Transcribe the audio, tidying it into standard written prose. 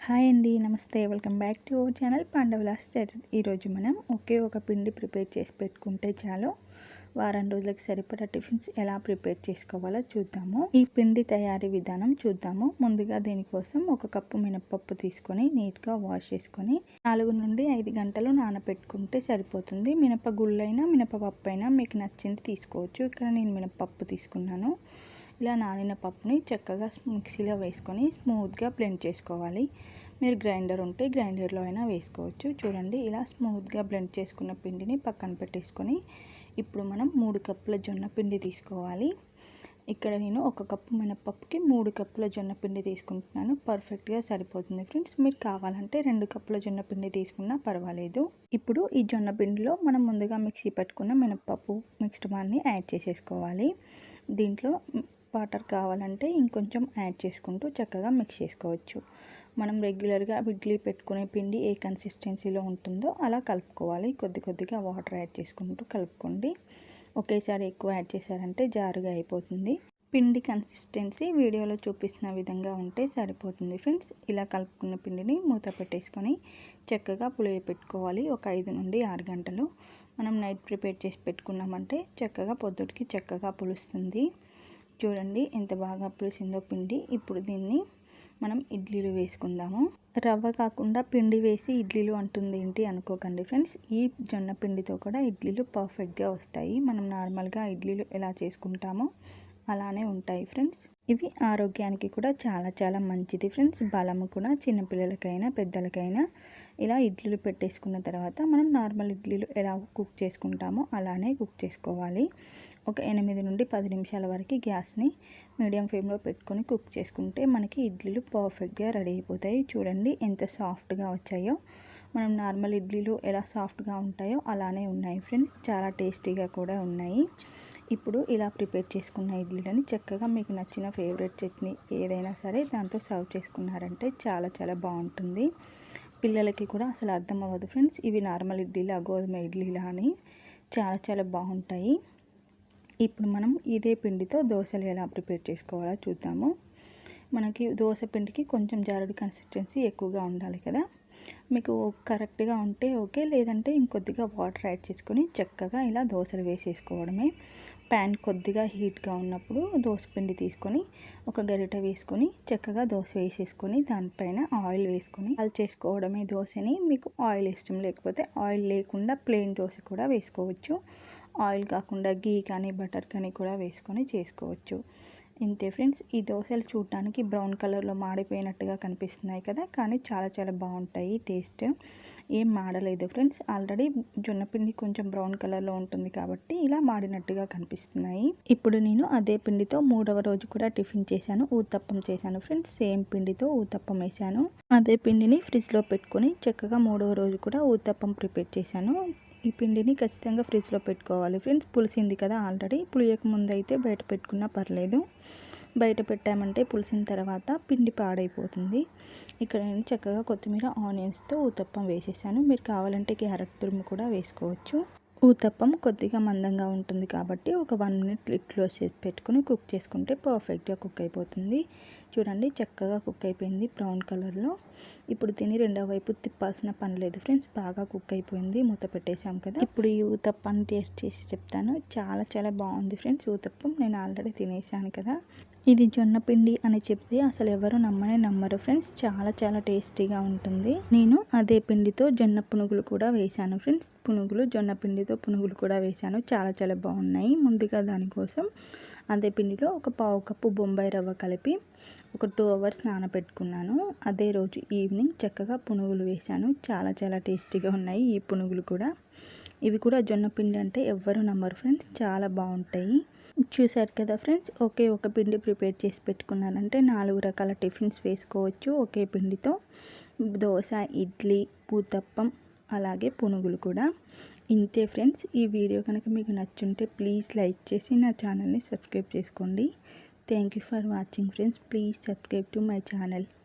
Hi అండి, నమస్తే. Welcome back to our channel పాండవుల స్టైల్. ఈరోజు మనం ఒకే ఒక పిండి ప్రిపేర్ చేసి పెట్టుకుంటే చాలు వారం రోజులకు సరిపడా టిఫిన్స్ ఎలా ప్రిపేర్ చేసుకోవాలో చూద్దాము. ఈ పిండి తయారీ విధానం చూద్దాము. ముందుగా దీనికోసం ఒక కప్పు మినపప్పు తీసుకొని నీట్గా వాష్ చేసుకొని 4 నుండి 5 గంటలు నానబెట్టుకుంటే సరిపోతుంది. మినపగుళ్ళైనా మినపపప్పు అయినా మీకు నచ్చింది తీసుకోవచ్చు. ఇక్కడ నేను మినపప్పు తీసుకున్నాను. ఇలా నానిన పప్పుని చక్కగా మిక్సీలో వేసుకొని స్మూత్గా బ్లెండ్ చేసుకోవాలి. మీరు గ్రైండర్ ఉంటే గ్రైండర్లో అయినా వేసుకోవచ్చు. చూడండి, ఇలా స్మూత్గా బ్లెండ్ చేసుకున్న పిండిని పక్కన పెట్టేసుకొని ఇప్పుడు మనం 3 కప్పుల జొన్న పిండి తీసుకోవాలి. ఇక్కడ నేను 1 కప్పు మినపప్పుకి 3 కప్పుల జొన్న పిండి తీసుకుంటున్నాను. పర్ఫెక్ట్గా సరిపోతుంది ఫ్రెండ్స్. మీరు కావాలంటే 2 కప్పుల జొన్న పిండి తీసుకున్నా పర్వాలేదు. ఇప్పుడు ఈ జొన్న పిండిలో మనం ముందుగా మిక్సీ పట్టుకున్న మినపప్పు మిక్స్డ్ బాన్ని యాడ్ చేసేసుకోవాలి. దీంట్లో వాటర్ కావాలంటే ఇంకొంచెం యాడ్ చేసుకుంటూ చక్కగా మిక్స్ చేసుకోవచ్చు. మనం రెగ్యులర్గా ఇడ్లీ పెట్టుకునే పిండి ఏ కన్సిస్టెన్సీలో ఉంటుందో అలా కలుపుకోవాలి. కొద్ది కొద్దిగా వాటర్ యాడ్ చేసుకుంటూ కలుపుకోండి. ఒకేసారి ఎక్కువ యాడ్ చేశారంటే జారుగా అయిపోతుంది. పిండి కన్సిస్టెన్సీ వీడియోలో చూపిస్తున్న విధంగా ఉంటే సరిపోతుంది ఫ్రెండ్స్. ఇలా కలుపుకున్న పిండిని మూత పెట్టేసుకొని చక్కగా పులియపెట్టుకోవాలి. ఒక 5 నుండి 6 గంటలు మనం నైట్ ప్రిపేర్ చేసి పెట్టుకున్నామంటే చక్కగా పొద్దుటికి చక్కగా పులుస్తుంది. చూడండి ఎంత బాగా పులిసిందో పిండి. ఇప్పుడు దీన్ని మనం ఇడ్లీలు వేసుకుందాము. రవ్వ కాకుండా పిండి వేసి ఇడ్లీలు అంటుంది ఏంటి అనుకోకండి ఫ్రెండ్స్. ఈ జొన్న పిండితో కూడా ఇడ్లీలు పర్ఫెక్ట్గా వస్తాయి. మనం నార్మల్గా ఇడ్లీలు ఎలా చేసుకుంటామో అలానే ఉంటాయి ఫ్రెండ్స్. ఇవి ఆరోగ్యానికి కూడా చాలా చాలా మంచిది ఫ్రెండ్స్. బలము కూడా చిన్నపిల్లలకైనా పెద్దలకైనా ఇలా ఇడ్లీలు పెట్టేసుకున్న తర్వాత మనం నార్మల్ ఇడ్లీలు ఎలా కుక్ చేసుకుంటామో అలానే కుక్ చేసుకోవాలి. ఒక 8 నుండి 10 నిమిషాల వరకు గ్యాస్ని మీడియం ఫ్లేమ్లో పెట్టుకొని కుక్ చేసుకుంటే మనకి ఇడ్లీలు పర్ఫెక్ట్గా రెడీ అయిపోతాయి. చూడండి ఎంత సాఫ్ట్గా వచ్చాయో. మనం నార్మల్ ఇడ్లీలు ఎలా సాఫ్ట్గా ఉంటాయో అలానే ఉన్నాయి ఫ్రెండ్స్. చాలా టేస్టీగా కూడా ఉన్నాయి. ఇప్పుడు ఇలా ప్రిపేర్ చేసుకున్న ఇడ్లీలని చక్కగా మీకు నచ్చిన ఫేవరెట్ చట్నీ ఏదైనా సరే దాంతో సర్వ్ చేసుకున్నారంటే చాలా చాలా బాగుంటుంది. పిల్లలకి కూడా అసలు అర్థం అవ్వదు ఫ్రెండ్స్, ఇవి నార్మల్ ఇడ్లీలా గోధుమ ఇడ్లీలా అని. చాలా చాలా బాగుంటాయి. ఇప్పుడు మనం ఇదే పిండితో దోశలు ఎలా ప్రిపేర్ చేసుకోవాలో చూద్దాము. మనకి దోశ పిండికి కొంచెం జారుడు కన్సిస్టెన్సీ ఎక్కువగా ఉండాలి కదా. మీకు కరెక్ట్గా ఉంటే ఓకే, లేదంటే ఇంకొద్దిగా వాటర్ యాడ్ చేసుకొని చక్కగా ఇలా దోశలు వేసేసుకోవడమే. ప్యాన్ కొద్దిగా హీట్గా ఉన్నప్పుడు దోశ పిండి తీసుకొని ఒక గరిటె వేసుకొని చక్కగా దోశ వేసేసుకొని దానిపైన ఆయిల్ వేసుకొని అది చేసుకోవడమే దోశని. మీకు ఆయిల్ ఇష్టం లేకపోతే ఆయిల్ లేకుండా ప్లెయిన్ దోశ కూడా వేసుకోవచ్చు. ఆయిల్ కాకుండా గీ కానీ బటర్ కానీ కూడా వేసుకొని చేసుకోవచ్చు. ఇంతే ఫ్రెండ్స్. ఈ దోశలు చూడటానికి బ్రౌన్ కలర్లో మాడిపోయినట్టుగా కనిపిస్తున్నాయి కదా, కానీ చాలా చాలా బాగుంటాయి. టేస్ట్ ఏం మాడలేదు ఫ్రెండ్స్. ఆల్రెడీ జొన్నపిండి కొంచెం బ్రౌన్ కలర్లో ఉంటుంది కాబట్టి ఇలా మాడినట్టుగా కనిపిస్తున్నాయి. ఇప్పుడు నేను అదే పిండితో 3వ రోజు కూడా టిఫిన్ చేశాను. ఊతప్పం చేశాను ఫ్రెండ్స్. సేమ్ పిండితో ఊతప్పం వేశాను. అదే పిండిని ఫ్రిడ్జ్లో పెట్టుకొని చక్కగా 3వ రోజు కూడా ఊతప్పం ప్రిపేర్ చేశాను. ఈ పిండిని ఖచ్చితంగా ఫ్రిడ్జ్లో పెట్టుకోవాలి ఫ్రెండ్స్. పులిసింది కదా ఆల్రెడీ. పులియక ముందు అయితే బయట పెట్టుకున్నా పర్లేదు. బయట పెట్టామంటే పులిసిన తర్వాత పిండి పాడైపోతుంది. ఇక్కడ నేను చక్కగా కొత్తిమీర ఆనియన్స్తో ఊతప్పం వేసేసాను. మీరు కావాలంటే క్యారెట్ తురుము కూడా వేసుకోవచ్చు. ఊతప్పం కొద్దిగా మందంగా ఉంటుంది కాబట్టి ఒక 1 మినిట్ లిడ్ క్లోజ్ చేసి పెట్టుకుని కుక్ చేసుకుంటే పర్ఫెక్ట్గా కుక్ అయిపోతుంది. చూడండి చక్కగా కుక్ అయిపోయింది బ్రౌన్ కలర్లో. ఇప్పుడు దీన్ని రెండో వైపు తిప్పాల్సిన పని లేదు ఫ్రెండ్స్. బాగా కుక్ అయిపోయింది. మూత పెట్టేసాం కదా. ఇప్పుడు ఈ ఊతప్పాన్ని టేస్ట్ చేసి చెప్తాను. చాలా చాలా బాగుంది ఫ్రెండ్స్ ఊతప్పం. నేను ఆల్రెడీ తినేసాను కదా. ఇది జొన్న పిండి అని చెప్తే అసలు ఎవరు నమ్మరు ఫ్రెండ్స్. చాలా చాలా టేస్టీగా ఉంటుంది. నేను అదే పిండితో జొన్న పునుగులు కూడా వేశాను ఫ్రెండ్స్. జొన్న పిండితో పునుగులు కూడా వేశాను. చాలా చాలా బాగున్నాయి. ముందుగా దానికోసం అదే పిండిలో ఒక పావు కప్పు బొంబాయి రవ్వ కలిపి ఒక 2 అవర్స్ నానబెట్టుకున్నాను. అదే రోజు ఈవినింగ్ చక్కగా పునుగులు వేశాను. చాలా చాలా టేస్టీగా ఉన్నాయి ఈ పునుగులు కూడా. ఇవి కూడా జొన్న పిండి అంటే ఎవ్వరు నమ్మరు ఫ్రెండ్స్. చాలా బాగుంటాయి. చూసారు కదా ఫ్రెండ్స్. ఒక పిండి ప్రిపేర్ చేసి పెట్టుకున్నానంటే 4 రకాల టిఫిన్స్ వేసుకోవచ్చు ఒకే పిండితో. దోశ, ఇడ్లీ, ఊతప్పం అలాగే పునుగులు కూడా. ఇంతే ఫ్రెండ్స్. ఈ వీడియో కనుక మీకు నచ్చుంటే ప్లీజ్ లైక్ చేసి నా ఛానల్ని సబ్స్క్రైబ్ చేసుకోండి. Thank you for watching friends. Please subscribe to my channel.